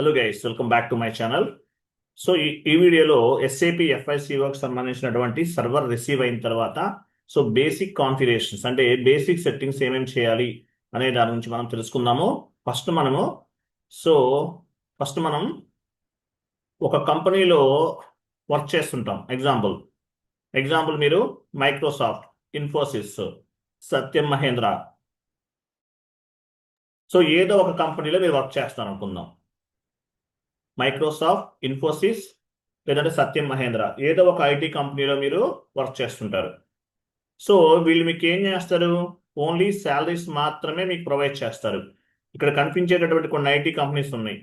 Hello guys, welcome back to my channel. So ఈ వీడియోలో SAP ఎఫ్ఐసిఓకి సంబంధించినటువంటి సర్వర్ రిసీవ్ అయిన తర్వాత బేసిక్ కాన్ఫిగరేషన్స్ అంటే బేసిక్ సెట్టింగ్స్ ఏమేమి చేయాలి అనే దాని గురించి మనం తెలుసుకుందాము. ఫస్ట్ మనము సో ఫస్ట్ మనం ఒక కంపెనీలో వర్క్ చేస్తుంటాం. ఎగ్జాంపుల్ మీరు మైక్రోసాఫ్ట్, ఇన్ఫోసిస్, సత్యం మహేంద్ర, ఏదో ఒక కంపెనీలో మీరు వర్క్ చేస్తారు అనుకుందాం. మైక్రోసాఫ్ట్, ఇన్ఫోసిస్ లేదంటే సత్యం మహేంద్ర ఏదో ఒక ఐటీ కంపెనీలో మీరు వర్క్ చేస్తుంటారు. సో వీళ్ళు మీకు ఏం చేస్తారు? ఓన్లీ శాలరీస్ మాత్రమే మీకు ప్రొవైడ్ చేస్తారు. ఇక్కడ కనిపించేటటువంటి కొన్ని ఐటీ కంపెనీస్ ఉన్నాయి.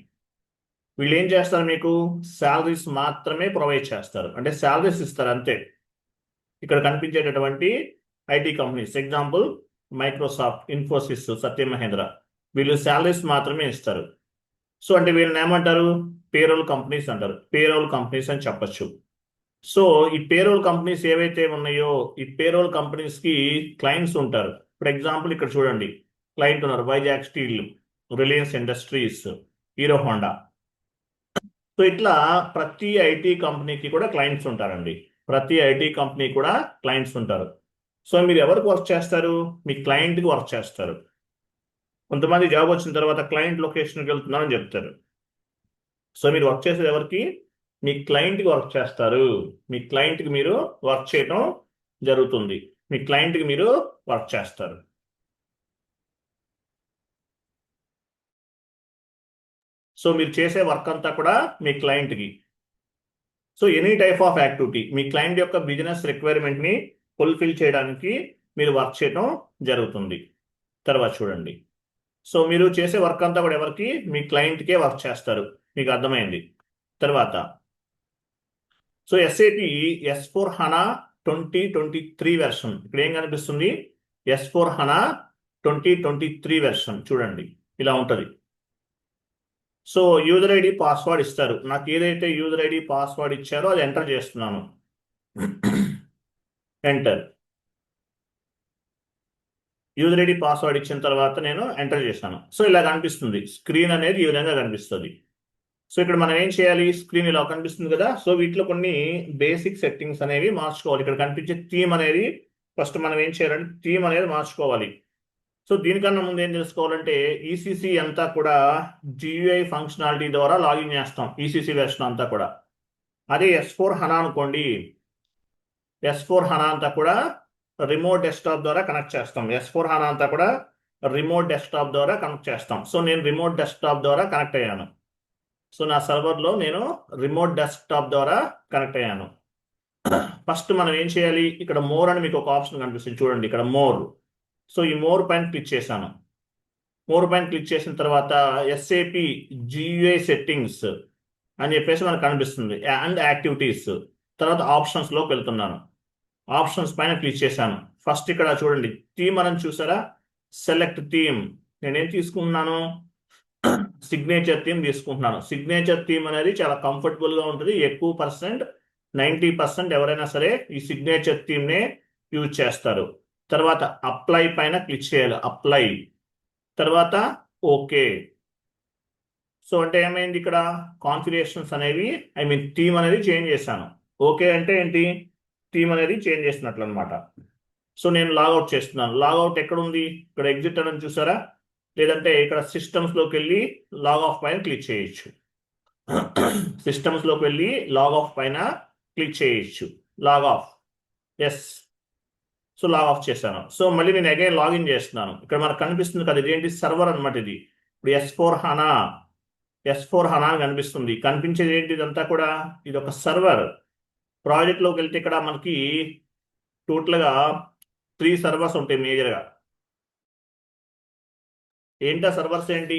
వీళ్ళు ఏం చేస్తారు? మీకు శాలరీస్ మాత్రమే ప్రొవైడ్ చేస్తారు, అంటే శాలరీస్ ఇస్తారు అంతే. ఇక్కడ కనిపించేటటువంటి IT companies example Microsoft, Infosys, Satyam Mahindra వీళ్ళు శాలరీస్ మాత్రమే ఇస్తారు. సో అంటే వీళ్ళని ఏమంటారు? పేరోల్ కంపెనీస్ అంటారు. పేరోల్ కంపెనీస్ అని చెప్పచ్చు. సో ఈ పేరోల్ కంపెనీస్ ఏవైతే ఉన్నాయో ఈ పేరోల్ కంపెనీస్ కి క్లయింట్స్ ఉంటారు. ఫర్ ఎగ్జాంపుల్ ఇక్కడ చూడండి, క్లయింట్ ఉన్నారు Vizag steel, Reliance industries, Hero Honda. So ఇట్లా ప్రతి ఐటీ కంపెనీకి కూడా క్లయింట్స్ ఉంటారండి. ప్రతి ఐటీ కంపెనీ కూడా క్లయింట్స్ ఉంటారు. సో మీరు ఎవరికి వర్క్ చేస్తారు? మీ క్లయింట్కి వర్క్ చేస్తారు. కొంతమంది జాబ్ వచ్చిన తర్వాత క్లయింట్ లొకేషన్కి వెళ్తున్నారని చెప్తారు. సో మీరు వర్క్ చేసేది ఎవరికి? మీ క్లయింట్కి వర్క్ చేస్తారు. మీ క్లయింట్కి మీరు వర్క్ చేయడం జరుగుతుంది. మీ క్లయింట్కి మీరు వర్క్ చేస్తారు. సో మీరు చేసే వర్క్ అంతా కూడా మీ క్లయింట్కి. So any type of activity మీ క్లయింట్ యొక్క బిజినెస్ రిక్వైర్మెంట్ని ఫుల్ఫిల్ చేయడానికి మీరు వర్క్ చేయడం జరుగుతుంది. తర్వాత చూడండి, సో మీరు చేసే వర్క్ అంతా కూడా ఎవరికి? మీ క్లయింట్కే వర్క్ చేస్తారు. మీకు అర్థమైంది. తర్వాత సో ఎస్ఏపి S/4HANA 2023 వెర్షన్ ఇక్కడ ఏం కనిపిస్తుంది? S/4HANA 2023 వెర్షన్ చూడండి, ఇలా ఉంటుంది. సో యూజర్ ఐడి పాస్వర్డ్ ఇస్తారు. నాకు ఏదైతే యూజర్ ఐడి పాస్వర్డ్ ఇచ్చారో అది ఎంటర్ చేస్తున్నాను. ఎంటర్. యూజర్ ఐడి పాస్వర్డ్ ఇచ్చిన తర్వాత నేను ఎంటర్ చేశాను. సో ఇలా కనిపిస్తుంది. స్క్రీన్ అనేది ఈ విధంగా కనిపిస్తుంది. సో ఇక్కడ మనం ఏం చేయాలి? స్క్రీన్ ఇలా కనిపిస్తుంది కదా. సో వీటిలో కొన్ని బేసిక్ సెట్టింగ్స్ అనేవి మార్చుకోవాలి. ఇక్కడ కనిపించే థీమ్ అనేది ఫస్ట్ మనం ఏం చేయాలంటే థీమ్ అనేది మార్చుకోవాలి. సో దీనికన్నా ముందు ఏం తెలుసుకోవాలంటే ఈసీసీ అంతా కూడా GUI ఫంక్షనాలిటీ ద్వారా లాగిన్ చేస్తాం. ఈసీసీ వెర్షన్ అంతా కూడా. అదే S/4HANA అనుకోండి, S/4HANA అంతా కూడా రిమోట్ డెస్క్టాప్ ద్వారా కనెక్ట్ చేస్తాం. S/4HANA అంతా కూడా రిమోట్ డెస్క్టాప్ ద్వారా కనెక్ట్ చేస్తాం. సో నేను రిమోట్ డెస్క్టాప్ ద్వారా కనెక్ట్ అయ్యాను. సో నా సర్వర్లో నేను రిమోట్ డెస్క్టాప్ ద్వారా కనెక్ట్ అయ్యాను. ఫస్ట్ మనం ఏం చేయాలి? ఇక్కడ మోర్ అని మీకు ఒక ఆప్షన్ కనిపిస్తుంది చూడండి, ఇక్కడ మోర్. సో ఈ మోర్ పైన క్లిక్ చేశాను. మోర్ పైన క్లిక్ చేసిన తర్వాత ఎస్ఏపి GUI సెట్టింగ్స్ అని చెప్పేసి మనకు కనిపిస్తుంది అండ్ యాక్టివిటీస్. తర్వాత ఆప్షన్స్లోకి వెళ్తున్నాను. ఆప్షన్స్ పైన క్లిక్ చేశాను. ఫస్ట్ ఇక్కడ చూడండి థీమ్ అని చూసారా? Select theme. నేనేం తీసుకుంటున్నాను? సిగ్నేచర్ థీమ్ తీసుకుంటున్నాను. సిగ్నేచర్ థీమ్ అనేది చాలా కంఫర్టబుల్గా ఉంటుంది. ఎక్కువ పర్సెంట్ 90% ఎవరైనా సరే ఈ సిగ్నేచర్ థీమ్నే యూజ్ చేస్తారు. తర్వాత అప్లై పైన క్లిక్ చేయాలి. అప్లై తర్వాత ఓకే. సో అంటే ఏమైంది? ఇక్కడ కాన్ఫిగరేషన్స్ అనేవి థీమ్ అనేది చేంజ్ చేశాను. ఓకే అంటే ఏంటి? థీమ్ అనేది చేంజ్ చేసినట్లు అనమాట. సో నేను లాగౌట్ చేస్తున్నాను. లాగౌట్ ఎక్కడ ఉంది? ఇక్కడ ఎగ్జిట్ అని చూసారా? లేదంటే ఇక్కడ సిస్టమ్స్లోకి వెళ్ళి లాగ్ ఆఫ్ పైన క్లిక్ చేయొచ్చు. సిస్టమ్స్లోకి వెళ్ళి లాగ్ ఆఫ్ పైన క్లిక్ చేయొచ్చు. Log off. Yes. So log off చేశాను. సో మళ్ళీ నేను అగైన్ లాగిన్ చేస్తున్నాను. ఇక్కడ మనకు కనిపిస్తుంది కదా, ఇదేంటి? సర్వర్ అనమాట. ఇది ఇప్పుడు S/4HANA అని కనిపిస్తుంది. కనిపించేది ఏంటి? ఇదంతా కూడా ఇది ఒక సర్వర్. ప్రాజెక్ట్లోకి వెళ్తే ఇక్కడ మనకి టోటల్గా 3 సర్వర్స్ ఉంటాయి మేజర్గా. ఏంటా సర్వర్స్ ఏంటి?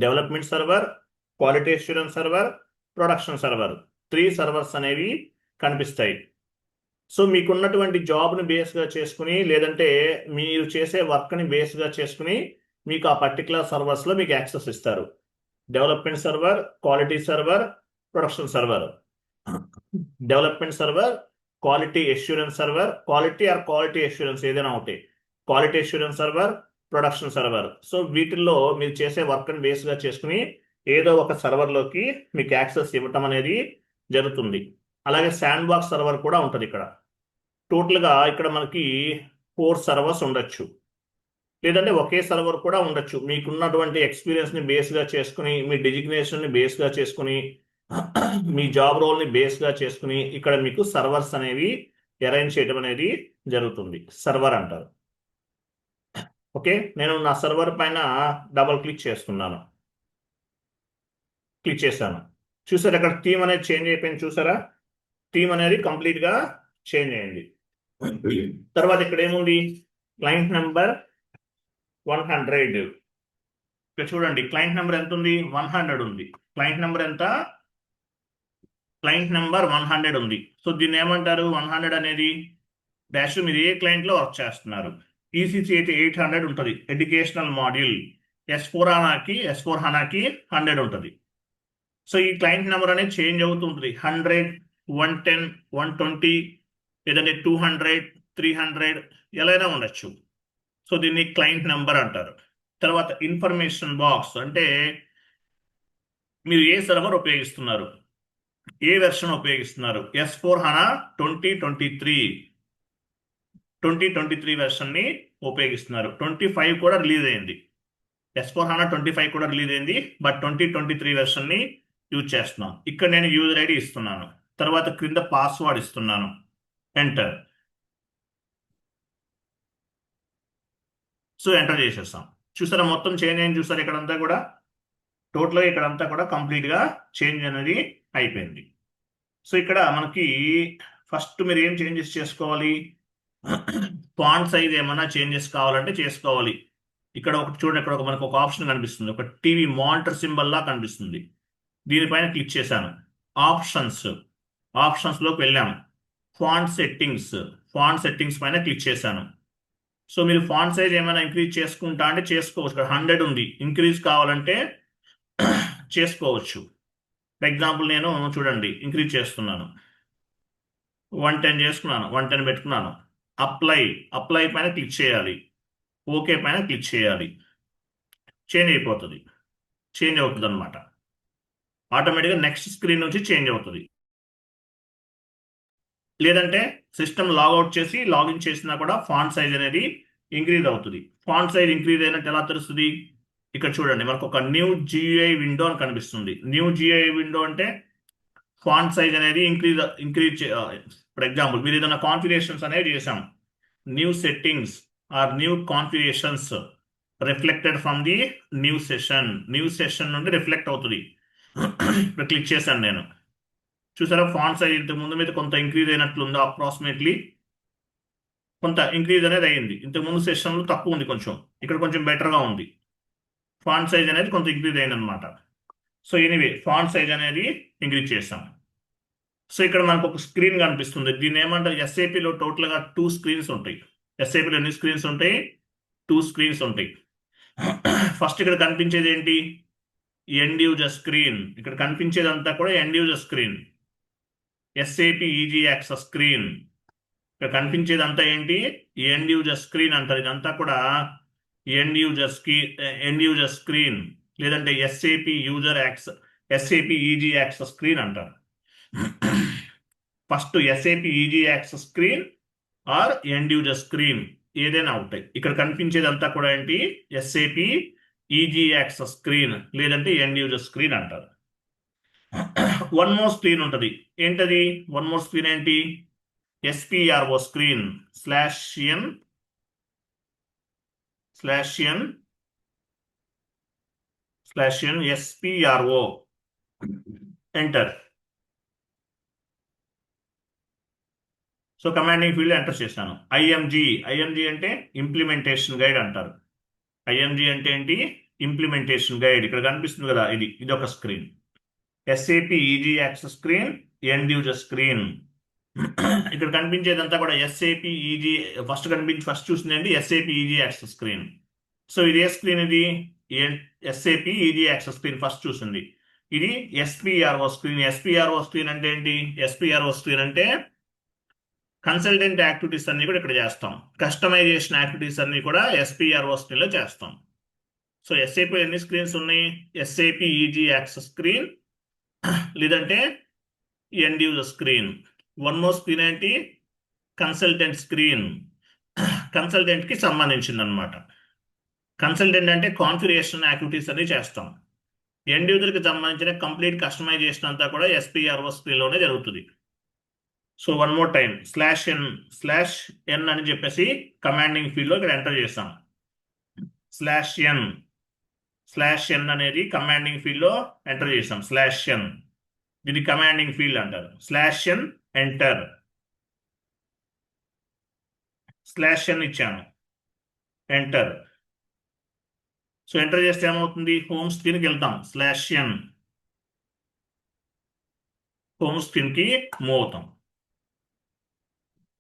Development server, quality assurance server, production server. 3 servers అనేవి కనిపిస్తాయి. సో మీకున్నటువంటి జాబ్ని బేస్గా చేసుకుని లేదంటే మీరు చేసే వర్క్ని బేస్గా చేసుకుని మీకు ఆ పర్టికులర్ సర్వర్స్లో మీకు యాక్సెస్ ఇస్తారు. Development server, quality server, production server. Development server, quality assurance server, quality assurance ఏదైనా ఒకటి, quality assurance server, production server. So వీటిల్లో మీరు చేసే వర్క్ని బేస్గా చేసుకుని ఏదో ఒక సర్వర్లోకి మీకు యాక్సెస్ ఇవ్వటం అనేది జరుగుతుంది. అలాగే శాండ్ బాక్స్ సర్వర్ కూడా ఉంటుంది ఇక్కడ. టోటల్గా ఇక్కడ మనకి 4 సర్వర్స్ ఉండొచ్చు, లేదంటే ఒకే సర్వర్ కూడా ఉండొచ్చు. మీకున్నటువంటి ఎక్స్పీరియన్స్ని బేస్గా చేసుకుని, మీ డిజిగ్నేషన్ని బేస్గా చేసుకుని, మీ జాబ్ రోల్ని బేస్గా చేసుకుని ఇక్కడ మీకు సర్వర్స్ అనేవి అరేంజ్ చేయడం అనేది జరుగుతుంది. సర్వర్ అంటారు. ఓకే, నేను నా సర్వర్ పైన డబుల్ క్లిక్ చేస్తున్నాను. క్లిక్ చేశాను. చూసారా అక్కడ థీమ్ అనేది చేంజ్ అయిపోయింది. చూసారా థీమ్ అనేది కంప్లీట్గా చేంజ్ అయింది. తర్వాత ఇక్కడ ఏముంది, క్లయింట్ నెంబర్ 100. ఇక్కడ చూడండి క్లయింట్ నెంబర్ ఎంత ఉంది, 100 ఉంది. క్లయింట్ నెంబర్ ఎంత, క్లయింట్ నెంబర్ 100 ఉంది. సో దీన్ని ఏమంటారు, 100 అనేది డాష్ మీరు ఏ క్లయింట్లో వర్క్ చేస్తున్నారు. ఈసీసీ అయితే 800 ఉంటుంది, ఎడ్యుకేషనల్ మాడ్యూల్. S4 HANAకి 100 ఉంటుంది. సో ఈ క్లయింట్ నెంబర్ అనేది చేంజ్ అవుతుంటుంది. 100, 110, 120, లేదంటే 200, 300 ఎలా అయినా ఉండొచ్చు. సో దీన్ని క్లయింట్ నెంబర్ అంటారు. తర్వాత ఇన్ఫర్మేషన్ బాక్స్ అంటే మీరు ఏ సర్వర్ ఉపయోగిస్తున్నారు, ఏ వెర్షన్ ఉపయోగిస్తున్నారు. S4 HANA 2023 వెర్షన్ని ఉపయోగిస్తున్నారు. 25 కూడా రిలీజ్ అయింది. S4 HANA 25 కూడా రిలీజ్ అయింది, బట్ 2023 వెర్షన్ని యూజ్ చేస్తున్నాం. ఇక్కడ నేను యూజర్ ఐడి ఇస్తున్నాను, తర్వాత క్రింద పాస్వర్డ్ ఇస్తున్నాను, ఎంటర్. సో ఎంటర్ చేసేస్తాం. చూసారా మొత్తం చేంజ్ అయింది. చూసారా ఇక్కడంతా కూడా టోటల్గా ఇక్కడంతా కూడా కంప్లీట్గా చేంజ్ అనేది అయిపోయింది. సో ఇక్కడ మనకి ఫస్ట్ మీరు ఏం చేంజెస్ చేసుకోవాలి, ఫాంట్ సైజ్ ఏమైనా చేంజెస్ కావాలంటే చేసుకోవాలి. ఇక్కడ ఒకటి చూడండి, ఇక్కడ మనకు ఒక ఆప్షన్ కనిపిస్తుంది, ఒక టీవీ మానిటర్ సింబల్ లా కనిపిస్తుంది. దీనిపైన క్లిక్ చేశాను. ఆప్షన్స్లోకి వెళ్ళాము. ఫాంట్ సెట్టింగ్స్ పైన క్లిక్ చేశాను. సో మీరు ఫాంట్ సైజ్ ఏమైనా ఇంక్రీజ్ చేసుకుంటా అంటే చేసుకోవచ్చు. ఇక్కడ 100 ఉంది, ఇంక్రీజ్ కావాలంటే చేసుకోవచ్చు. ఫర్ ఎగ్జాంపుల్ నేను చూడండి ఇంక్రీజ్ చేస్తున్నాను, 110 చేసుకున్నాను, 110 పెట్టుకున్నాను. అప్లై పైన క్లిక్ చేయాలి, ఓకే పైన క్లిక్ చేయాలి. చేంజ్ అవుతుంది అనమాట. ఆటోమేటిక్గా నెక్స్ట్ స్క్రీన్ నుంచి చేంజ్ అవుతుంది. లేదంటే సిస్టమ్ లాగౌట్ చేసి లాగిన్ చేసినా కూడా ఫాంట్ సైజ్ అనేది ఇంక్రీజ్ అవుతుంది. ఫాంట్ సైజ్ ఇంక్రీజ్ అయినట్టు ఎలా తెలుస్తుంది, ఇక్కడ చూడండి మనకు ఒక న్యూ GUI విండో అని కనిపిస్తుంది. న్యూ GUI విండో అంటే ఫాంట్ సైజ్ అనేది ఇంక్రీజ్ ఫర్ ఎగ్జాంపుల్ మీరు ఏదైనా కాన్ఫిగరేషన్స్ అనేవి చేసాం, new settings or new configurations reflected from the new session నుండి రిఫ్లెక్ట్ అవుతుంది. ఇప్పుడు క్లిక్ చేశాను నేను. చూసారా ఫాంట్ సైజ్ ఇంతకు ముందు మీద కొంత ఇంక్రీజ్ అయినట్లుందో, అప్రాక్సిమేట్లీ కొంత ఇంక్రీజ్ అనేది అయ్యింది. ఇంతకుముందు సెషన్లో తక్కువ ఉంది, కొంచెం ఇక్కడ కొంచెం బెటర్గా ఉంది. ఫాంట్ సైజ్ అనేది కొంత ఇంక్రీజ్ అయింది అనమాట. సో ఎనీవే ఫాంట్ సైజ్ అనేది ఇంక్రీజ్ చేస్తాం. సో ఇక్కడ మనకు ఒక స్క్రీన్ కనిపిస్తుంది. దీన్ని ఏమంటారు, SAPలో టోటల్గా 2 స్క్రీన్స్ ఉంటాయి. SAPలో ఎన్ని స్క్రీన్స్ ఉంటాయి, 2 స్క్రీన్స్ ఉంటాయి. ఫస్ట్ ఇక్కడ కనిపించేది ఏంటి, ఎండ్ యూజర్ స్క్రీన్. ఇక్కడ కనిపించేదంతా కూడా end user screen, SAP easy access screen. ఇక్కడ కనిపించేదంతా ఏంటి, ఎండ్ యూజర్ స్క్రీన్ అంటారు. ఇదంతా కూడా ఎండ్ యూజర్ స్క్రీన్ లేదంటే SAP ఈజీ యాక్సెస్ స్క్రీన్ అంటారు. First SAP easy access screen or end user screen ఏదైనా ఉంటాయి. ఇక్కడ కనిపించేదంతా కూడా ఏంటి, SAP ఈజీ యాక్సెస్ స్క్రీన్ లేదంటే ఎండ్ యూజర్ స్క్రీన్ అంటారు. వన్ మోర్ స్క్రీన్ ఉంటుంది. ఏంటది వన్ మోర్ స్క్రీన్ ఏంటి, SPRO screen /n SPRO enter. So commanding field enter చేశాను. IMG అంటే ఇంప్లిమెంటేషన్ గైడ్ అంటారు. IMG అంటే ఏంటి, ఇంప్లిమెంటేషన్ గైడ్. ఇక్కడ కనిపిస్తుంది కదా, ఇది ఒక screen. SAP easy access screen, end user screen. ఇక్కడ కనిపించేదంతా కూడా SAP ఈజీ ఫస్ట్ చూసిందండి SAP easy access screen. So ఇది ఏ స్క్రీన్, ఇది SAP easy access screen first చూసింది. ఇది SPRO స్క్రీన్ అంటే ఏంటి, SPRO స్క్రీన్ అంటే కన్సల్టెంట్ యాక్టివిటీస్ అన్ని కూడా ఇక్కడ చేస్తాం. కస్టమైజేషన్ యాక్టివిటీస్ అన్ని కూడా SPRO స్క్రీన్లో చేస్తాం. సో ఎస్ఏపి ఎన్ని స్క్రీన్స్ ఉన్నాయి? ఎస్ఏపి ఈజీ యాక్సెస్ స్క్రీన్, లేదంటే end user screen. One more screen ఏంటి? Consultant screen. కన్సల్టెంట్కి సంబంధించింది అనమాట. కన్సల్టెంట్ అంటే కాన్ఫిగరేషన్ యాక్టివిటీస్ అన్ని చేస్తాం. ఎండ్ యూజర్కి సంబంధించిన కంప్లీట్ కస్టమైజేషన్ అంతా కూడా ఎస్పీఆర్ఓ స్క్రీన్లోనే జరుగుతుంది. So one more time, /n అని చెప్పేసి కమాండింగ్ ఫీల్డ్లో ఇక్కడ ఎంటర్ చేస్తాం. /n అనేది కమాండింగ్ ఫీల్డ్లో ఎంటర్ చేస్తాం. /n దీన్ని కమాండింగ్ ఫీల్డ్ అంటారు. /n enter. /n ఇచ్చాను, ఎంటర్. సో ఎంటర్ చేస్తే ఏమవుతుంది? హోమ్ స్క్రీన్కి వెళ్తాం. /n హోమ్ స్క్రీన్కి మూవ్ అవుతాం.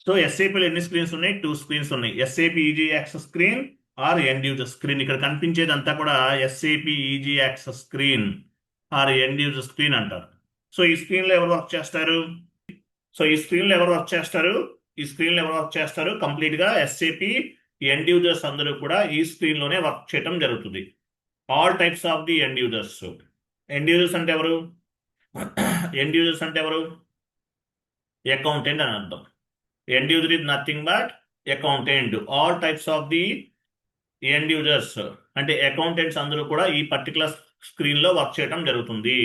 సో ఎస్ఏపిలో ఎన్ని స్క్రీన్స్ ఉన్నాయి? 2 స్క్రీన్స్ ఉన్నాయి. SAP easy access screen or end user screen. ఇక్కడ కనిపించేది అంతా కూడా SAP easy access screen or end user screen అంటారు. సో ఈ స్క్రీన్లో ఎవరు వర్క్ చేస్తారు? కంప్లీట్ గా ఎస్ఏపి ఎండ్ యూజర్స్ అందరూ కూడా ఈ స్క్రీన్ లోనే వర్క్ చేయడం జరుగుతుంది. All types of the end users. End users అంటే ఎవరు? అకౌంటెంట్ అని అర్థం. End user is nothing but accountant. All types of the end users అంటే అకౌంటెంట్స్ అందరూ కూడా ఈ పర్టికులర్ స్క్రీన్ లో వర్క్ చేయడం జరుగుతుంది.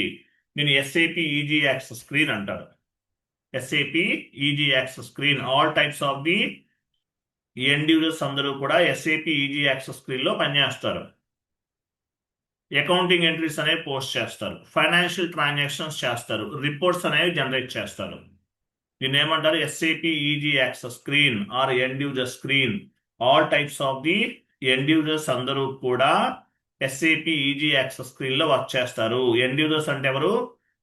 దీన్ని ఎస్ఏపి ఈజీ యాక్సెస్ స్క్రీన్ అంటారు. SAP easy access screen. All types of the end users అందరూ కూడా ఎస్ఏపి ఈజీ యాక్సెస్ స్క్రీన్ లో పనిచేస్తారు. అకౌంటింగ్ ఎంట్రీస్ అనేవి పోస్ట్ చేస్తారు, ఫైనాన్షియల్ ట్రాన్సాక్షన్స్ చేస్తారు, రిపోర్ట్స్ అనేవి జనరేట్ చేస్తారు. దీన్ని ఏమంటారు? SAP easy access screen or end user screen. All types of the end users అందరూ కూడా ఎస్ఏపి ఈజీ యాక్సెస్ స్క్రీన్ లో వర్క్ చేస్తారు. ఎండ్ యూజర్స్ అంటే ఎవరు?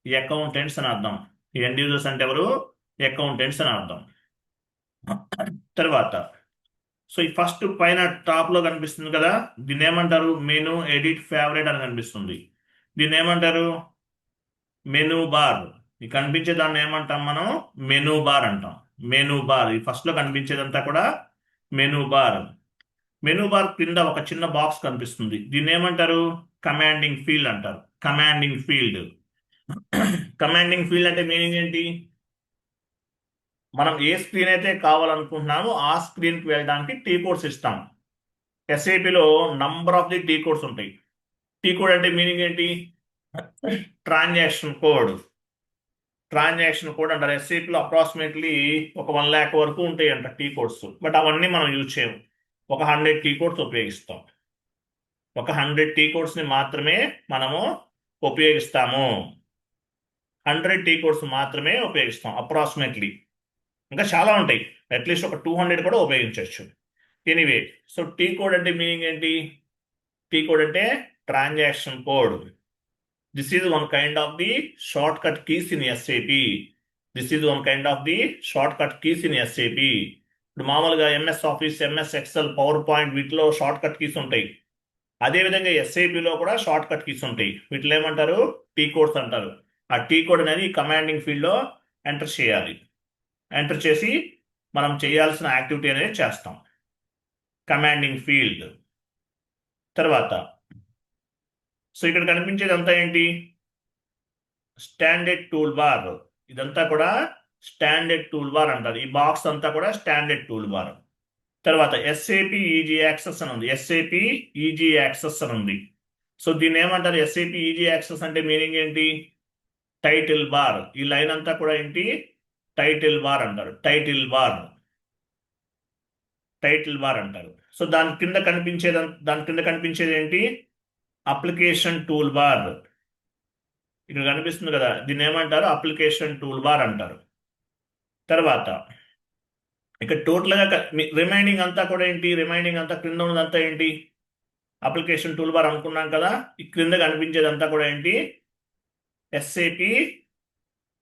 అకౌంటెంట్స్ అని అర్థం. ఎండ్ యూజర్స్ అంటే ఎవరు? అకౌంటెంట్స్ అని అర్థం. తర్వాత సో ఈ ఫస్ట్ పైన టాప్ లో కనిపిస్తుంది కదా, దీన్ని ఏమంటారు? మెనూ, ఎడిట్, ఫేవరెట్ అని కనిపిస్తుంది. దీన్ని ఏమంటారు? Menu bar. ఈ కనిపించే దాన్ని ఏమంటాం మనం? మెనూ బార్ అంటాం. Menu bar. ఈ ఫస్ట్ లో కనిపించేదంతా కూడా మెనూ బార్. మెనూ బార్ కింద ఒక చిన్న బాక్స్ కనిపిస్తుంది. దీన్ని ఏమంటారు? కమాండింగ్ ఫీల్డ్ అంటారు. Commanding field. కమాండింగ్ ఫీల్డ్ అంటే మీనింగ్ ఏంటి? మనం ఏ స్క్రీన్ అయితే కావాలనుకుంటున్నామో ఆ స్క్రీన్కి వెళ్ళడానికి టీ కోడ్స్ ఇస్తాం. ఎస్ఏపిలో number of the T codes ఉంటాయి. టీ కోడ్ అంటే మీనింగ్ ఏంటి? Transaction code. ట్రాన్సాక్షన్ కోడ్ అంటారు. ఎస్ఏపిలో అప్రాక్సిమేట్లీ ఒక 1 lakh వరకు ఉంటాయి అంట టీ కోడ్స్. బట్ అవన్నీ మనం యూజ్ చేయము. ఒక 100 టీ కోడ్స్ ఉపయోగిస్తాం. ఒక 100 టీ కోడ్స్ని మాత్రమే మనము ఉపయోగిస్తాము. 100 టీ కోడ్స్ మాత్రమే ఉపయోగిస్తాం అప్రాక్సిమేట్లీ. ఇంకా చాలా ఉంటాయి, అట్లీస్ట్ ఒక 200 కూడా ఉపయోగించవచ్చు. ఎనీవే, సో టీ కోడ్ అంటే మీనింగ్ ఏంటి? టీ కోడ్ అంటే transaction code. This is one kind of the short cut keys in SAP. ఇప్పుడు మామూలుగా MS office, MS Excel, power point వీటిలో షార్ట్ కట్ కీస్ ఉంటాయి. అదేవిధంగా ఎస్ఏపిలో కూడా షార్ట్ కట్ కీస్ ఉంటాయి. వీటిలో ఏమంటారు? టీ కోడ్స్ అంటారు. ఆ టీ కోడ్ అనేది కమాండింగ్ ఫీల్డ్లో ఎంటర్ చేయాలి. ఎంటర్ చేసి మనం చేయాల్సిన యాక్టివిటీ అనేది చేస్తాం. Commanding field. తర్వాత సో ఇక్కడ కనిపించేది అంతా ఏంటి? Standard tool bar. ఇదంతా కూడా స్టాండర్డ్ టూల్ బార్ అంటారు. ఈ బాక్స్ అంతా కూడా స్టాండర్డ్ టూల్ బార్. తర్వాత ఎస్ఏపి ఈజీ యాక్సెస్ అని ఉంది. సో దీన్ని ఏమంటారు? ఎస్ఏపి ఈజీ యాక్సెస్ అంటే మీనింగ్ ఏంటి? Title bar. ఈ లైన్ అంతా కూడా ఏంటి? టైటిల్ బార్ అంటారు. టైటిల్ బార్ అంటారు. సో దాని కింద కనిపించేది ఏంటి? Application tool bar. ఇక్కడ కనిపిస్తుంది కదా, దీన్ని ఏమంటారు? అప్లికేషన్ టూల్ బార్ అంటారు. తర్వాత ఇక్కడ టోటల్గా రిమైనింగ్ అంతా కూడా ఏంటి? రిమైనింగ్ అంతా క్రింద ఉన్నదంతా ఏంటి? అప్లికేషన్ టూల్ బార్ అనుకున్నాం కదా. ఈ క్రింద కనిపించేదంతా కూడా ఏంటి? SAP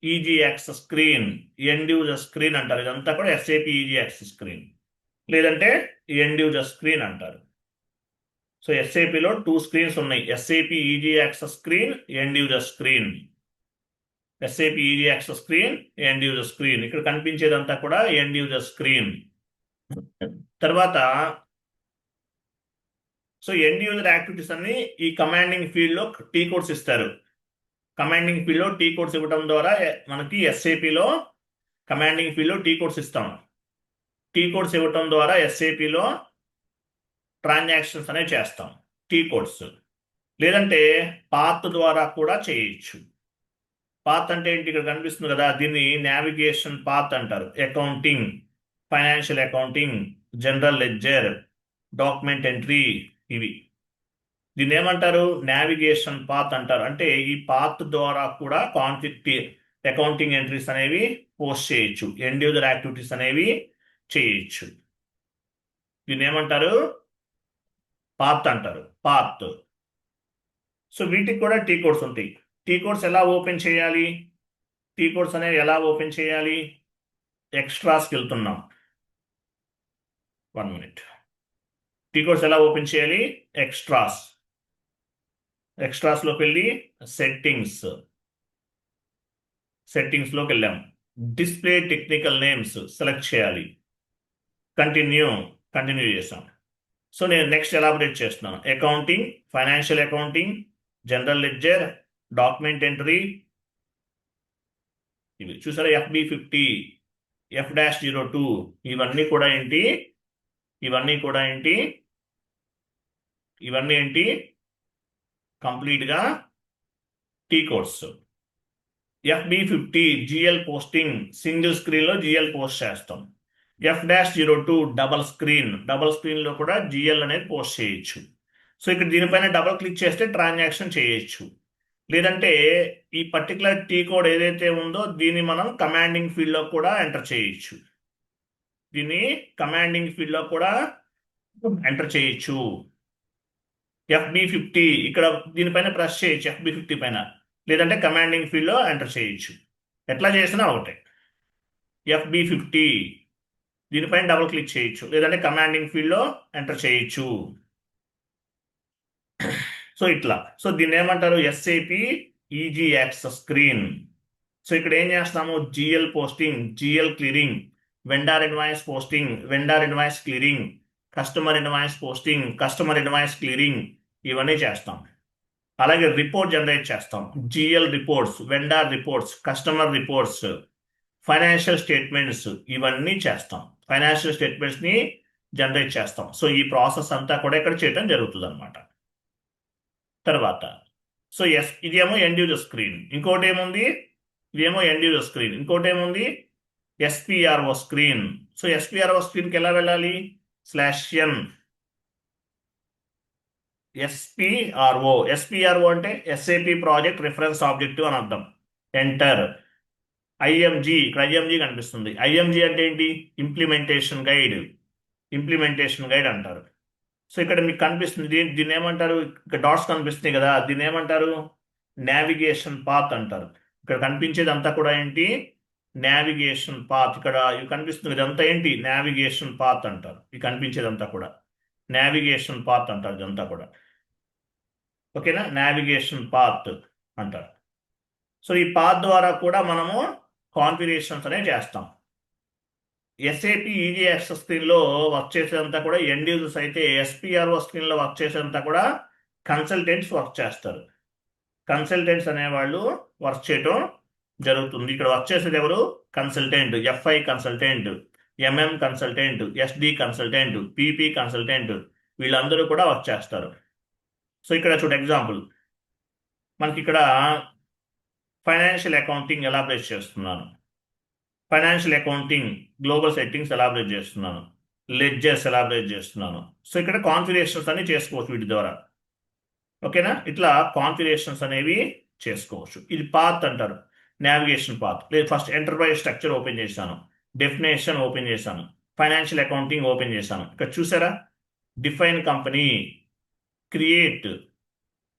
easy access screen, end user screen అంటారు. ఇదంతా కూడా ఎస్ఏపి ఈజీ యాక్సెస్ స్క్రీన్, లేదంటే ఎండ్ యూజర్ స్క్రీన్ అంటారు. సో ఎస్ఏపిలో 2 స్క్రీన్స్ ఉన్నాయి. SAP easy access screen, end user screen. SAP easy access screen, end user screen. ఇక్కడ కనిపించేదంతా కూడా ఎండ్ యూజర్ స్క్రీన్. తర్వాత సో ఎండ్ యూజర్ యాక్టివిటీస్ అన్ని ఈ కమాండింగ్ ఫీల్డ్ లో టీ కోడ్స్ ఇస్తారు. కమాండింగ్ ఫీల్డ్ లో టీ కోడ్స్ ఇవ్వడం ద్వారా మనకి ఎస్ఏపిలో కమాండింగ్ ఫీల్డ్ లో టీ కోడ్స్ ఇస్తాం. టీ కోడ్స్ ఇవ్వటం ద్వారా ఎస్ఏపిలో ట్రాన్సాక్షన్స్ అనేవి చేస్తాం టీ కోడ్స్. లేదంటే పాత్ ద్వారా కూడా చేయొచ్చు. పాత్ అంటే ఏంటి? ఇక్కడ కనిపిస్తుంది కదా, దీన్ని నావిగేషన్ పాత్ అంటారు. Accounting, financial accounting, general ledger, document entry, ఇవి దీన్ని ఏమంటారు? నావిగేషన్ పాత్ అంటారు. అంటే ఈ పాత్ ద్వారా కూడా అకౌంటింగ్ ఎంట్రీస్ అనేవి పోస్ట్ చేయొచ్చు, ఎండ్ యూజర్ యాక్టివిటీస్ అనేవి చేయొచ్చు. దీన్ని ఏమంటారు? పాత్ అంటారు, పాత్. సో వీటికి కూడా టీ కోడ్స్ ఉంటాయి. టీ కోడ్స్ ఎలా ఓపెన్ చేయాలి? టీ కోడ్స్ అనేవి ఎలా ఓపెన్ చేయాలి? ఎక్స్ట్రాస్కి వెళ్తున్నాం. 1 minute. టీ కోడ్స్ ఎలా ఓపెన్ చేయాలి? ఎక్స్ట్రాస్లోకి వెళ్ళి సెట్టింగ్స్లోకి వెళ్ళాం. డిస్ప్లే టెక్నికల్ నేమ్స్ సెలెక్ట్ చేయాలి. కంటిన్యూ చేసాం. సో నేను నెక్స్ట్ ఎలాబరేట్ చేస్తున్నాను. Accounting, financial accounting, general ledger, document entry, ఇవి చూసారా? FB50, F-02, ఇవన్నీ కూడా ఏంటి? ఇవన్నీ ఏంటి? కంప్లీట్గా T codes. FB50 GL posting, single స్క్రీన్లో GL పోస్ట్ చేస్తాం. F-02 డబల్ స్క్రీన్లో కూడా GL అనేది పోస్ట్ చేయొచ్చు. సో ఇక్కడ దీనిపైన డబల్ క్లిక్ చేస్తే ట్రాన్సాక్షన్ చేయొచ్చు. లేదంటే ఈ పర్టికులర్ టీ కోడ్ ఏదైతే ఉందో దీన్ని మనం కమాండింగ్ ఫీల్డ్లో కూడా ఎంటర్ చేయొచ్చు. FB50 ఇక్కడ దీనిపైన ప్రెస్ చేయొచ్చు, FB50 పైన, లేదంటే కమాండింగ్ ఫీల్డ్లో ఎంటర్ చేయొచ్చు. ఎట్లా చేసినా ఒకటే. FB50 దీనిపైన డబుల్ క్లిక్ చేయొచ్చు, లేదంటే కమాండింగ్ ఫీల్డ్లో ఎంటర్ చేయొచ్చు. సో ఇట్లా. సో దీన్ని ఏమంటారు? SAP easy access screen. So ఇక్కడ ఏం చేస్తాము? GL posting, GL clearing, vendor invoice posting, vendor invoice clearing, customer invoice posting, customer invoice clearing, ఇవన్నీ చేస్తాం. అలాగే రిపోర్ట్ జనరేట్ చేస్తాం. GL reports, vendor reports, customer reports, financial statements, ఇవన్నీ చేస్తాం. Financial స్టేట్మెంట్స్ని generate చేస్తాం. సో ఈ ప్రాసెస్ అంతా కూడా ఇక్కడ చేయడం జరుగుతుంది అనమాట. తర్వాత సో ఇదేమో ఎండ్ యూజర్ స్క్రీన్. ఇంకోటి ఏముంది? ఇదేమో ఎండ్ యూజర్ స్క్రీన్. ఇంకోటి ఏముంది? SPRO screen. సో SPRO స్క్రీన్కి ఎలా వెళ్ళాలి? /n SPRO అంటే SAP ప్రాజెక్ట్ రిఫరెన్స్ ఆబ్జెక్టివ్ అని అర్థం. ఎంటర్. IMG, ఇక్కడ IMG కనిపిస్తుంది. IMG అంటే ఏంటి? ఇంప్లిమెంటేషన్ గైడ్ అంటారు. సో ఇక్కడ మీకు కనిపిస్తుంది, దీన్ని ఏమంటారు? ఇక్కడ డాట్స్ కనిపిస్తున్నాయి కదా, దీన్ని ఏమంటారు? నావిగేషన్ పాత్ అంటారు. ఇక్కడ కనిపించేది అంతా కూడా ఏంటి? Navigation path. ఇక్కడ ఇవి కనిపిస్తుంది, ఇదంతా ఏంటి? నావిగేషన్ పాత్ అంటారు. ఇది కనిపించేదంతా కూడా నావిగేషన్ పాత్ అంటారు. ఇదంతా కూడా ఓకేనా? నావిగేషన్ పాత్ అంటారు. సో ఈ పాత్ ద్వారా కూడా మనము కాన్ఫిగరేషన్స్ అనేవి చేస్తాం. SAP ఈజీ యాక్సెస్ స్క్రీన్లో వర్క్ చేసేదంతా కూడా ఎండ్ యూజర్స్ అయితే, SPRO స్క్రీన్లో వర్క్ చేసేదంతా కూడా కన్సల్టెంట్స్ వర్క్ చేస్తారు. కన్సల్టెంట్స్ అనేవాళ్ళు వర్క్ చేయటం జరుగుతుంది. ఇక్కడ వర్క్ చేసేది ఎవరు? Consultant. FI consultant, MM consultant, SD consultant, PP consultant, వీళ్ళందరూ కూడా వర్క్ చేస్తారు. సో ఇక్కడ చూడ ఎగ్జాంపుల్, మనకి ఇక్కడ ఫైనాన్షియల్ అకౌంటింగ్ ఎలాబరేట్ చేస్తున్నాను. Financial accounting global settings elaborate చేస్తున్నాను. లెడ్జర్స్ ఎలాబరేట్ చేస్తున్నాను. సో ఇక్కడ కాన్ఫిగరేషన్స్ అన్ని చేసుకోవచ్చు వీటి ద్వారా. ఓకేనా? ఇట్లా కాన్ఫిగరేషన్స్ అనేవి చేసుకోవచ్చు. ఇది పాత్ అంటారు, నావిగేషన్ పాత్. లేదు ఫస్ట్ ఎంటర్ప్రైజ్ స్ట్రక్చర్ ఓపెన్ చేశాను, డెఫినేషన్ ఓపెన్ చేశాను, ఫైనాన్షియల్ అకౌంటింగ్ ఓపెన్ చేశాను. ఇక్కడ చూసారా? Define company, create,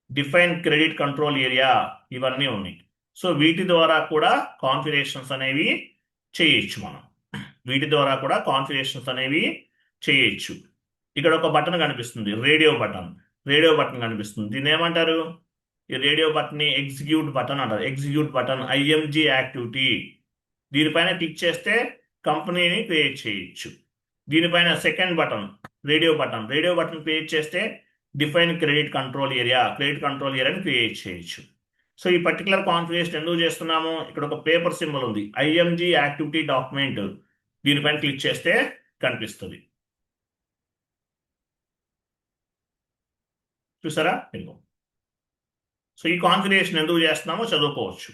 define credit control area, ఇవన్నీ ఉన్నాయి. సో వీటి ద్వారా కూడా కాన్ఫిగరేషన్స్ అనేవి చేయొచ్చు. వీటి ద్వారా కూడా కాన్ఫిగరేషన్స్ అనేవి చేయొచ్చు. ఇక్కడ ఒక బటన్ కనిపిస్తుంది, రేడియో బటన్ కనిపిస్తుంది. దీన్ని ఏమంటారు? ఈ రేడియో బటన్ ని ఎగ్జిక్యూట్ బటన్ అంటారు. Execute button IMG activity. దీనిపైన క్లిక్ చేస్తే కంపెనీని క్రియేట్ చేయొచ్చు. దీనిపైన second button radio button create చేస్తే డిఫైన్ క్రెడిట్ కంట్రోల్ ఏరియాని క్రియేట్ చేయొచ్చు. సో ఈ పర్టికులర్ కాన్ఫిగరేషన్ ఎందుకు చేస్తున్నాము, ఇక్కడ ఒక పేపర్ సింబల్ ఉంది, ఐఎంజీ యాక్టివిటీ డాక్యుమెంట్, దీనిపైన క్లిక్ చేస్తే కనిపిస్తుంది. చూసారా? సో ఈ కాన్ఫిగరేషన్ ఎందుకు చేస్తున్నామో చదువుకోవచ్చు.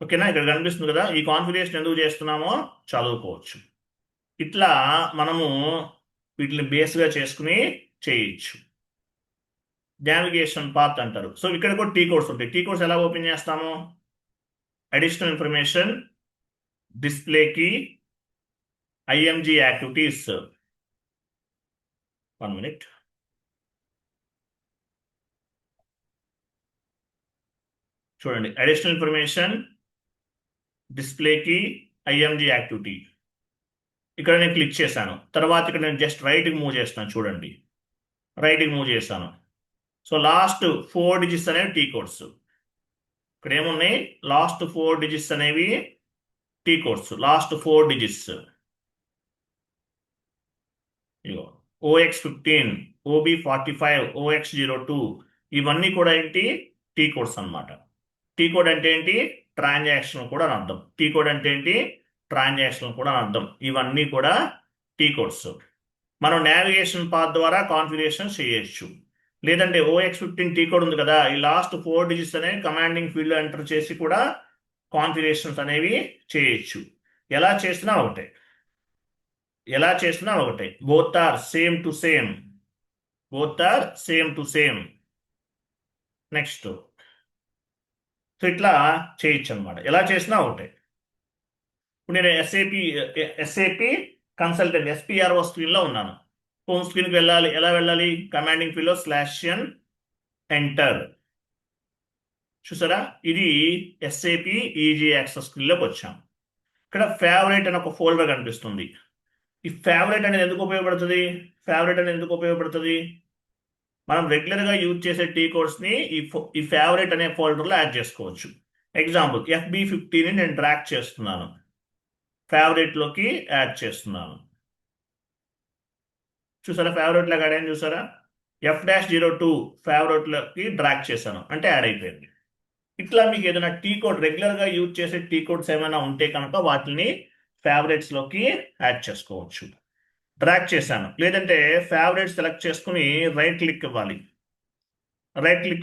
ఓకేనా? ఇక్కడ కనిపిస్తుంది కదా, ఈ కాన్ఫిగరేషన్ ఎందుకు చేస్తున్నామో చదువుకోవచ్చు. ఇట్లా మనము వీటిని బేస్గా చేసుకుని చేయొచ్చు. నావిగేషన్ పాత్ అంటారు. సో ఇక్కడ కూడా టీ కోడ్స్ ఉంటాయి. టీ కోడ్స్ ఎలా ఓపెన్ చేస్తాము, అడిషనల్ ఇన్ఫర్మేషన్, డిస్ప్లేకి, ఐఎంజీ యాక్టివిటీస్. 1 minute. చూడండి, అడిషనల్ ఇన్ఫర్మేషన్, డిస్ప్లేకి, ఐఎంజీ యాక్టివిటీ. ఇక్కడ నేను క్లిక్ చేశాను. తర్వాత ఇక్కడ నేను జస్ట్ రైట్కి మూవ్ చేస్తాను. చూడండి, రైట్కి మూవ్ చేశాను. సో లాస్ట్ 4 డిజిట్స్ అనేవి టీ కోడ్స్. ఇక్కడ ఏమున్నాయి, లాస్ట్ 4 డిజిట్స్ అనేవి T codes. Last 4 digits OX15, OB45, OX02, ఇవన్నీ కూడా ఏంటి, టీ కోడ్స్ అన్నమాట. టీ కోడ్ అంటే ఏంటి, ట్రాన్సాక్షన్ కూడా అని అర్థం. టీ కోడ్ అంటే ఏంటి, ట్రాన్సాక్షన్ కూడా అని అర్థం. ఇవన్నీ కూడా టీ కోడ్స్. మనం నావిగేషన్ పాత్ ద్వారా కాన్ఫిగరేషన్ చేయొచ్చు. లేదంటే OX15 టీ కోడ్ ఉంది కదా, ఈ లాస్ట్ 4 డిజిట్స్ అనేవి కమాండింగ్ ఫీల్డ్లో ఎంటర్ చేసి కూడా కాన్ఫిగరేషన్స్ అనేవి చేయొచ్చు. ఎలా చేసినా ఒకటే. Both are same to same. Next, so ఇట్లా చేయొచ్చు అనమాట. ఎలా చేసినా ఒకటే. ఇప్పుడు నేను ఎస్ఏపి కన్సల్టెంట్ SPRO స్క్రీన్లో ఉన్నాను. హోమ్ స్క్రీన్కి వెళ్ళాలి. ఎలా వెళ్ళాలి, కమాండింగ్ ఫీల్డ్లో /n ఎంటర్. చూసారా, ఇది SAP ఈజీ యాక్సెస్ స్క్రీన్లోకి వచ్చాం. ఇక్కడ ఫేవరెట్ అని ఒక ఫోల్డర్ కనిపిస్తుంది. ఈ ఫేవరెట్ అనేది ఎందుకు ఉపయోగపడుతుంది, మనం రెగ్యులర్గా యూజ్ చేసే టీ కోడ్స్ని ఈ ఫేవరెట్ అనే ఫోల్డర్లో యాడ్ చేసుకోవచ్చు. ఎగ్జాంపుల్, FB15ని నేను డ్రాగ్ చేస్తున్నాను, ఫేవరెట్లోకి యాడ్ చేస్తున్నాను. చూసారా, ఫేవరెట్లోకి యాడ్ అయ్యింది. చూసారా, F-02 ఫేవరెట్లోకి డ్రాగ్ చేశాను అంటే యాడ్ అయిపోయింది. ఇట్లా మీకు ఏదైనా టీ కోడ్, రెగ్యులర్గా యూజ్ చేసే టీ కోడ్స్ ఏమైనా ఉంటే కనుక వాటిని ఫేవరెట్స్లోకి యాడ్ చేసుకోవచ్చు. డ్రాగ్ చేశాను, లేదంటే ఫేవరెట్ సెలెక్ట్ చేసుకుని రైట్ క్లిక్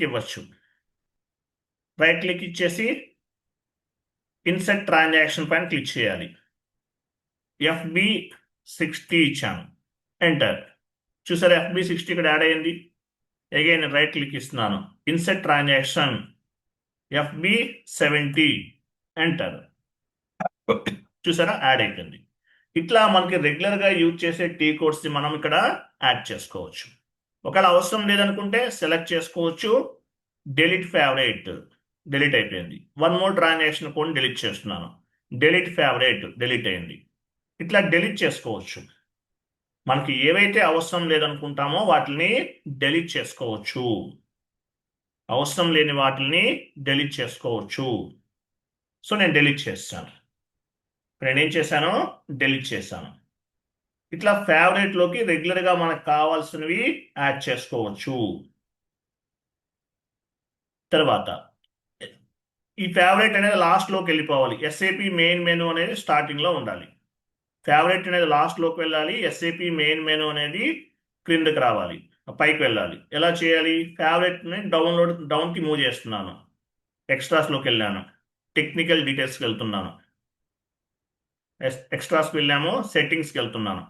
ఇవ్వచ్చు. రైట్ క్లిక్ ఇచ్చేసి ఇన్సర్ట్ ట్రాన్సాక్షన్ పైన క్లిక్ చేయాలి. FB60 ఇచ్చాను, ఎంటర్. చూసారా, FB60 ఇక్కడ యాడ్ అయ్యింది. అగైన్ రైట్ క్లిక్ ఇస్తున్నాను, ఇన్సర్ట్ ట్రాన్సాక్షన్ FB70, ఎంటర్. చూసారా, యాడ్ అయిపోయింది. ఇట్లా మనకి రెగ్యులర్గా యూజ్ చేసే టీ కోడ్స్ని మనం ఇక్కడ యాడ్ చేసుకోవచ్చు. ఒకవేళ అవసరం లేదనుకుంటే సెలెక్ట్ చేసుకోవచ్చు. డెలీట్ ఫేవరెట్, డిలీట్ అయిపోయింది. 1 more ట్రాన్సాక్షన్ కోడ్ డిలీట్ చేస్తున్నాను, డెలీట్ ఫేవరెట్, డిలీట్ అయింది. ఇట్లా డిలీట్ చేసుకోవచ్చు. మనకి ఏవైతే అవసరం లేదనుకుంటామో వాటిని డిలీట్ చేసుకోవచ్చు. అవసరం లేని వాటిని డిలీట్ చేసుకోవచ్చు. సో నేను డిలీట్ చేస్తాను. నేనేం చేశాను, డిలీట్ చేశాను. ఇట్లా ఫేవరెట్లోకి రెగ్యులర్గా మనకు కావాల్సినవి యాడ్ చేసుకోవచ్చు. తర్వాత ఈ ఫేవరెట్ అనేది లాస్ట్లోకి వెళ్ళిపోవాలి. SAP మెయిన్ మెనూ అనేది స్టార్టింగ్లో ఉండాలి. ఫేవరెట్ అనేది లాస్ట్లోకి వెళ్ళాలి. SAP మెయిన్ మెనూ అనేది క్రిందకి రావాలి, పైకి వెళ్ళాలి. ఎలా చేయాలి, ఫేవరెట్ని డౌన్కి మూవ్ చేస్తున్నాను. ఎక్స్ట్రాస్లోకి వెళ్ళాను, టెక్నికల్ డీటెయిల్స్కి వెళ్తున్నాను. ఎక్స్ట్రాస్కి వెళ్ళాము, సెట్టింగ్స్కి వెళ్తున్నాను.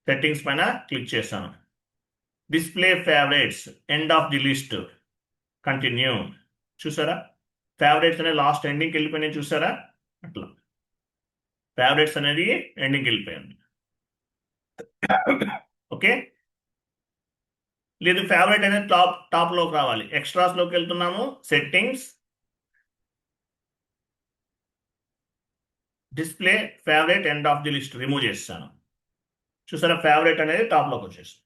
సెట్టింగ్స్ పైన క్లిక్ చేశాను. Display favourites, end of the list, continue. చూసారా, ఫేవరెట్స్ అనేది లాస్ట్ ఎండింగ్కి వెళ్ళిపోయినాయి. చూసారా, అట్లా ఫేవరెట్స్ అనేది ఎండింగ్కి వెళ్ళిపోయింది. ఓకే, లేదు ఫేవరెట్ అనేది టాప్లోకి రావాలి. ఎక్స్ట్రాస్లోకి వెళ్తున్నాము, settings, display favourite, end of the list remove చేస్తాను. చూసారా, ఫేవరెట్ అనేది టాప్లోకి వచ్చేస్తుంది.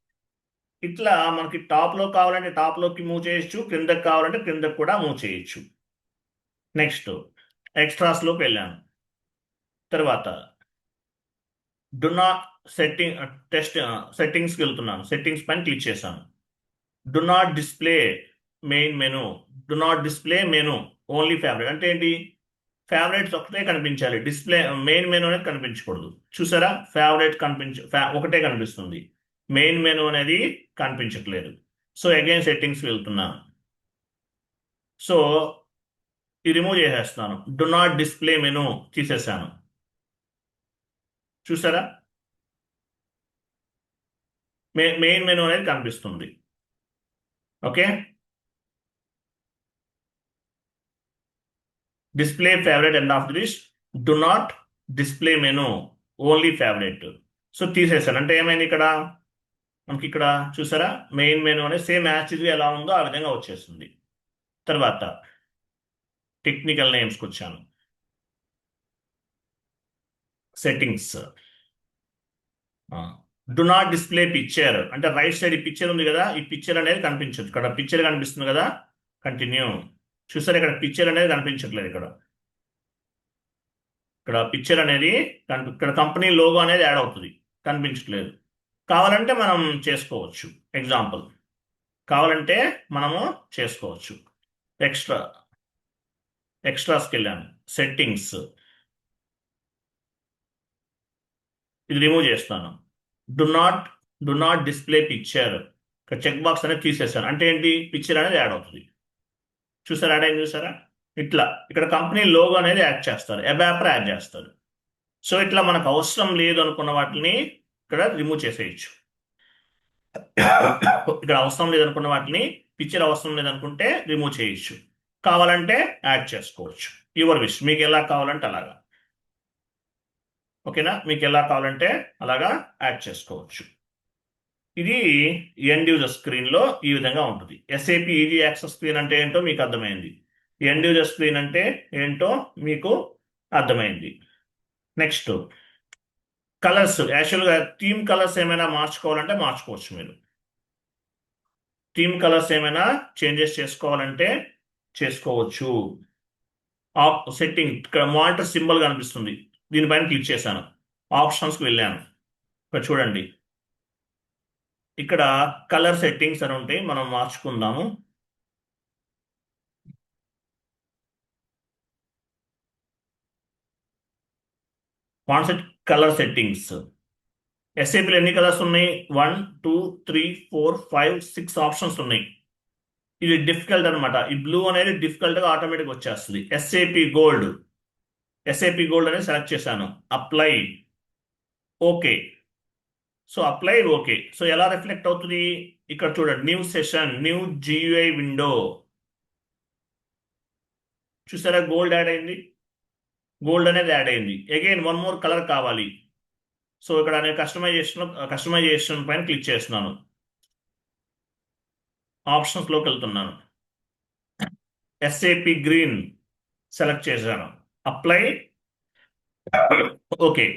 ఇట్లా మనకి టాప్లో కావాలంటే టాప్లోకి మూవ్ చేయొచ్చు, క్రిందకి కావాలంటే క్రిందకి కూడా మూవ్ చేయొచ్చు. నెక్స్ట్ ఎక్స్ట్రాస్లోకి వెళ్ళాను. తర్వాత డు నాట్ సెట్టింగ్స్కి వెళ్తున్నాను. సెట్టింగ్స్ పైన క్లిక్ చేశాను. Do not display main menu, do not display menu, only favourite అంటే ఏంటి? ఫేవరెట్స్ ఒకటే కనిపించాలి, డిస్ప్లే మెయిన్ మెను అనేది కనిపించకూడదు. చూసారా, ఫేవరెట్ ఒకటే కనిపిస్తుంది, మెయిన్ మెను అనేది కనిపించట్లేదు. సో అగైన్ సెట్టింగ్స్ వెళ్తున్నా. సో ఇది రిమూవ్ చేసేస్తాను, డు నాట్ డిస్ప్లే మెను తీసేసాను. చూసారా, మెయిన్ మెను అనేది కనిపిస్తుంది. Okay, display favourite end of the list, do not display menu, only favourite. So తీసేసాను అంటే ఏమైంది ఇక్కడ మనకి, ఇక్కడ చూసారా మెయిన్ మెను అనేది సేమ్ యాజ్ ఎలా ఉందో ఆ విధంగా వచ్చేస్తుంది. తర్వాత టెక్నికల్ నేమ్స్కి వచ్చాను, settings, do not display picture అంటే రైట్ సైడ్ ఈ పిక్చర్ ఉంది కదా, ఈ పిక్చర్ అనేది కనిపించదు. ఇక్కడ పిక్చర్ కనిపిస్తుంది కదా, కంటిన్యూ. చూసారా ఇక్కడ పిక్చర్ అనేది కనిపించట్లేదు. ఇక్కడ ఇక్కడ పిక్చర్ అనేది ఇక్కడ కంపెనీ లోగో అనేది యాడ్ అవుతుంది, కనిపించట్లేదు. కావాలంటే మనం చేసుకోవచ్చు, ఎగ్జాంపుల్ కావాలంటే మనము చేసుకోవచ్చు. ఎక్స్ట్రాస్కి వెళ్ళాను, సెట్టింగ్స్, ఇది రిమూవ్ చేస్తాను, డు నాట్ డిస్ప్లే పిక్చర్. ఇక్కడ చెక్ బాక్స్ అనేది తీసేసాను అంటే ఏంటి, పిక్చర్ అనేది యాడ్ అవుతుంది. చూసారా యాడ్ అయింది, చూసారా ఇట్లా ఇక్కడ కంపెనీ లోగో అనేది యాడ్ చేస్తారు, అబాపర్ యాడ్ చేస్తారు. సో ఇట్లా మనకు అవసరం లేదు అనుకున్న వాటిని ఇక్కడ రిమూవ్ చేసేయచ్చు. ఇక్కడ అవసరం లేదనుకున్న వాటిని, పిక్చర్ అవసరం లేదనుకుంటే రిమూవ్ చేయొచ్చు, కావాలంటే యాడ్ చేసుకోవచ్చు. యువర్ విష్, మీకు ఎలా కావాలంటే అలాగా. ఓకేనా, మీకు ఎలా కావాలంటే అలాగా యాడ్ చేసుకోవచ్చు. ఇది ఎండ్ యూజర్ స్క్రీన్లో ఈ విధంగా ఉంటుంది. ఎస్ఏపి ఈజీ యాక్సెస్ స్క్రీన్ అంటే ఏంటో మీకు అర్థమైంది, ఎండ్ యూజర్ స్క్రీన్ అంటే ఏంటో మీకు అర్థమైంది. నెక్స్ట్ కలర్స్, యాక్చువల్గా థీమ్ కలర్స్ ఏమైనా మార్చుకోవాలంటే మార్చుకోవచ్చు. మీరు థీమ్ కలర్స్ ఏమైనా చేంజెస్ చేసుకోవాలంటే చేసుకోవచ్చు. సెట్టింగ్, ఇక్కడ మానిటర్ సింబల్ కనిపిస్తుంది, దీనిపైన క్లిక్ చేశాను, ఆప్షన్స్కి వెళ్ళాను. ఇక్కడ చూడండి, ఇక్కడ కలర్ సెట్టింగ్స్ అని ఉంటాయి, మనం మార్చుకుందాము. కాన్సెప్ట్ కలర్ సెట్టింగ్స్, ఎస్ఏపీలో ఎన్ని కలర్స్ ఉన్నాయి? 1 2 3 4 5 6 ఆప్షన్స్ ఉన్నాయి. ఇది డిఫికల్ట్ అనమాట, ఈ బ్లూ అనేది డిఫికల్ట్గా ఆటోమేటిక్ వచ్చేస్తుంది. ఎస్ఏపి గోల్డ్ అనేది సెలెక్ట్ చేశాను, apply, okay. So apply, okay. So ఎలా రిఫ్లెక్ట్ అవుతుంది, ఇక్కడ చూడండి, new session, new GUI window. చూసారా గోల్డ్ యాడ్ అయింది, గోల్డ్ అనేది యాడ్ అయింది. అగైన్ వన్ మోర్ కలర్ కావాలి. సో ఇక్కడ నేను కస్టమైజేషన్ పైన క్లిక్ చేస్తున్నాను, ఆప్షన్స్లోకి వెళ్తున్నాను, ఎస్ఏపి గ్రీన్ సెలెక్ట్ చేశాను, అప్లై, ఓకే.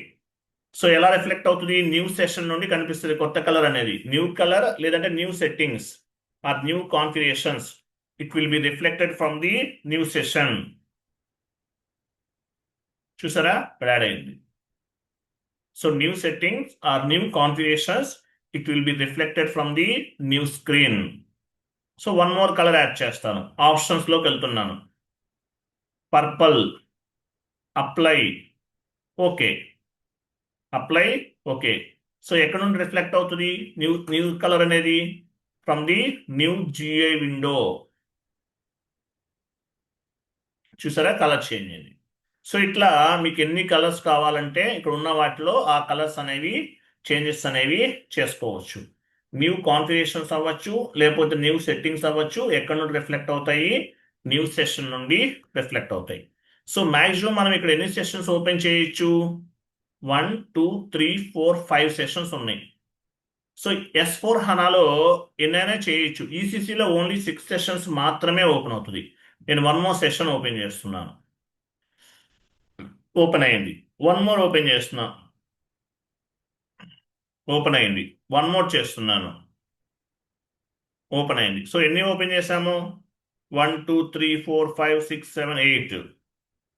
సో ఎలా రిఫ్లెక్ట్ అవుతుంది, న్యూ సెషన్ నుండి కనిపిస్తుంది కొత్త కలర్ అనేది, న్యూ కలర్ లేదంటే new settings or new configurations, it will be reflected from the new session. చూసారా ఇక్కడ యాడ్ అయింది. So new settings or new configurations, it will be reflected from the new screen. So one more colour add చేస్తాను, ఆప్షన్స్లోకి వెళ్తున్నాను, purple, apply, okay, apply, okay. So ఎక్కడ నుండి reflect అవుతుంది new colour అనేది, from the new GUI window. చూసారా colour change అయింది. So ఇట్లా మీకు ఎన్ని కలర్స్ కావాలంటే ఇక్కడ ఉన్న వాటిలో ఆ కలర్స్ అనేవి చేంజెస్ అనేవి చేసుకోవచ్చు. న్యూ కాన్ఫిగరేషన్స్ అవ్వచ్చు, లేకపోతే న్యూ సెట్టింగ్స్ అవ్వచ్చు. ఎక్కడ నుండి రిఫ్లెక్ట్ అవుతాయి, న్యూ సెషన్ నుండి రిఫ్లెక్ట్ అవుతాయి. సో మ్యాక్సిమం మనం ఇక్కడ ఎన్ని సెషన్స్ ఓపెన్ చేయొచ్చు, 1 2 3 4 5 సెషన్స్ ఉన్నాయి. సో S4 హనాలో ఎన్నైనా చేయొచ్చు, ఈసీసీలో ఓన్లీ 6 సెషన్స్ మాత్రమే ఓపెన్ అవుతుంది. నేను వన్ మోర్ సెషన్ ఓపెన్ చేస్తున్నాను, ఓపెన్ అయింది. వన్ మోర్ ఓపెన్ చేస్తున్నా, ఓపెన్ అయింది. వన్ మోర్ చేస్తున్నాను, ఓపెన్ అయింది. సో ఎన్ని ఓపెన్ చేసాము, 1 2 3 4 5 6 7 8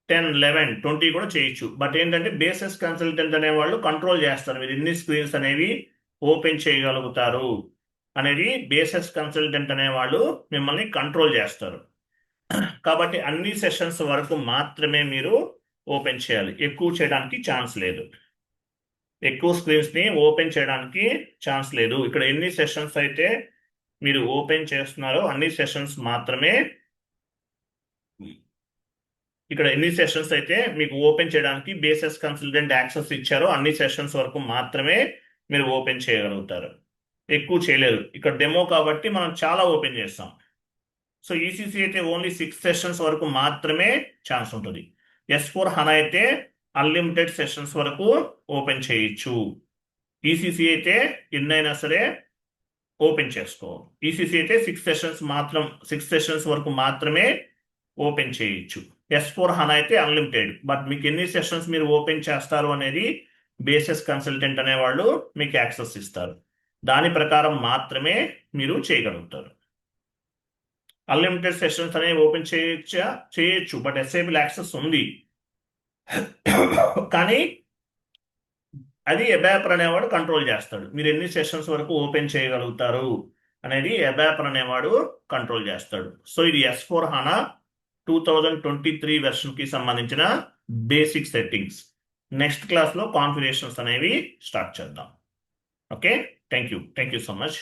10 11 20 కూడా చేయొచ్చు. బట్ ఏంటంటే బేసిస్ కన్సల్టెంట్ అనే వాళ్ళు కంట్రోల్ చేస్తారు మీరు ఎన్ని స్క్రీన్స్ అనేవి ఓపెన్ చేయగలుగుతారు. అనేది బేసిస్ కన్సల్టెంట్ అనేవాళ్ళు మిమ్మల్ని కంట్రోల్ చేస్తారు. కాబట్టి అన్ని సెషన్స్ వరకు మాత్రమే మీరు ఓపెన్ చేయాలి. ఎక్కువ చేయడానికి ఛాన్స్ లేదు. ఎక్కువ స్క్రీన్స్ని ఓపెన్ చేయడానికి ఛాన్స్ లేదు. ఇక్కడ ఎన్ని సెషన్స్ అయితే మీరు ఓపెన్ చేస్తున్నారో అన్ని సెషన్స్ మాత్రమే, ఇక్కడ ఎన్ని సెషన్స్ అయితే మీకు ఓపెన్ చేయడానికి బేసిస్ కన్సల్టెంట్ యాక్సెస్ ఇచ్చారో అన్ని సెషన్స్ వరకు మాత్రమే మీరు ఓపెన్ చేయగలుగుతారు. ఎక్కువ చేయలేరు. ఇక్కడ డెమో కాబట్టి మనం చాలా ఓపెన్ చేస్తాం. సో ఈసీసీ అయితే ఓన్లీ 6 సెషన్స్ వరకు మాత్రమే ఛాన్స్ ఉంటుంది. S4 HANA అయితే అన్లిమిటెడ్ సెషన్స్ వరకు ఓపెన్ చేయొచ్చు. ఈసీసీ అయితే ఎన్నైనా సరే ఓపెన్ చేసుకో. ఈసీసీ అయితే 6 సెషన్స్ వరకు మాత్రమే ఓపెన్ చేయొచ్చు. S4 HANA అయితే అన్లిమిటెడ్. బట్ మీకు ఎన్ని సెషన్స్ మీరు ఓపెన్ చేస్తారు అనేది బేసిస్ కన్సల్టెంట్ అనేవాళ్ళు మీకు యాక్సెస్ ఇస్తారు. దాని ప్రకారం మాత్రమే మీరు చేయగలుగుతారు. అన్లిమిటెడ్ సెషన్స్ అనేవి ఓపెన్ చేయొచ్చు. బట్ ఎస్ఏబుల్ యాక్సెస్ ఉంది. కానీ అది ఎబాపర్ అనేవాడు కంట్రోల్ చేస్తాడు. మీరు ఎన్ని సెషన్స్ వరకు ఓపెన్ చేయగలుగుతారు అనేది ఎబాపర్ అనేవాడు కంట్రోల్ చేస్తాడు. సో ఇది S4 HANA 2023 వెర్షన్ కి సంబంధించిన బేసిక్ సెట్టింగ్స్. నెక్స్ట్ క్లాస్లో కాన్ఫిగరేషన్స్ అనేవి స్టార్ట్ చేద్దాం. Okay, thank you so much.